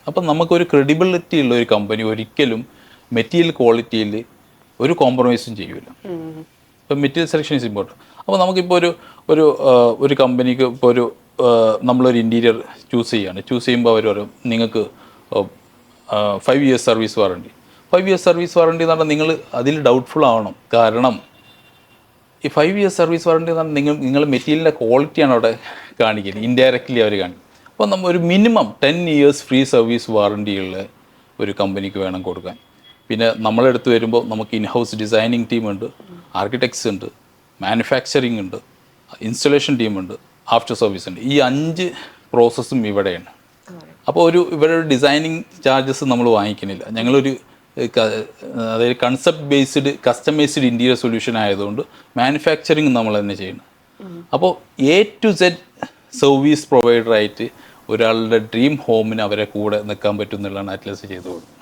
അപ്പം നമുക്കൊരു ക്രെഡിബിലിറ്റി ഉള്ള ഒരു കമ്പനി ഒരിക്കലും മെറ്റീരിയൽ ക്വാളിറ്റിയിൽ ഒരു കോംപ്രമൈസും ചെയ്യില്ല. ഇപ്പം മെറ്റീരിയൽ സെലക്ഷൻ ഈസ് ഇമ്പോർട്ടൻറ്റ്. അപ്പോൾ നമുക്കിപ്പോൾ ഒരു കമ്പനിക്ക് ഇപ്പോൾ നമ്മളൊരു ഇൻറ്റീരിയർ ചൂസ് ചെയ്യുമ്പോൾ അവർ പറയും നിങ്ങൾക്ക് 5 years service warranty. 5 years service warranty എന്ന് പറഞ്ഞാൽ നിങ്ങൾ അതിൽ ഡൗട്ട്ഫുൾ ആവണം. കാരണം ഈ 5 years സർവീസ് വാറണ്ടി എന്ന് പറഞ്ഞാൽ നിങ്ങൾ മെറ്റീരിയലിൻ്റെ ക്വാളിറ്റിയാണ് അവിടെ കാണിക്കുന്നത്, ഇൻഡയറക്റ്റ്ലി അവർ കാണിക്കും. അപ്പോൾ നമ്മൾ ഒരു മിനിമം 10 years ഫ്രീ സർവീസ് വാറണ്ടിയുള്ള ഒരു കമ്പനിക്ക് വേണം കൊടുക്കാൻ. പിന്നെ നമ്മളെടുത്ത് വരുമ്പോൾ നമുക്ക് ഇൻഹൗസ് ഡിസൈനിങ് ടീമുണ്ട്, ആർക്കിടെക്ട്സ് ഉണ്ട്, മാനുഫാക്ചറിങ് ഉണ്ട്, ഇൻസ്റ്റലേഷൻ ടീമുണ്ട്, ആഫ്റ്റർ സർവീസ് ഉണ്ട്. ഈ 5 പ്രോസസ്സും ഇവിടെയാണ്. അപ്പോൾ ഇവിടെ ഡിസൈനിങ് ചാർജസ് നമ്മൾ വാങ്ങിക്കുന്നില്ല. ഞങ്ങളൊരു അതായത് concept based customised interior solution ആയതുകൊണ്ട് മാനുഫാക്ചറിങ് നമ്മൾ തന്നെ ചെയ്യണം. അപ്പോൾ A to Z സർവീസ് പ്രൊവൈഡറായിട്ട് ഒരാളുടെ ഡ്രീം ഹോമിന് അവരെ കൂടെ നിൽക്കാൻ പറ്റും എന്നുള്ളതാണ് അറ്റ്ലസ് ചെയ്തു കൊടുക്കുന്നത്.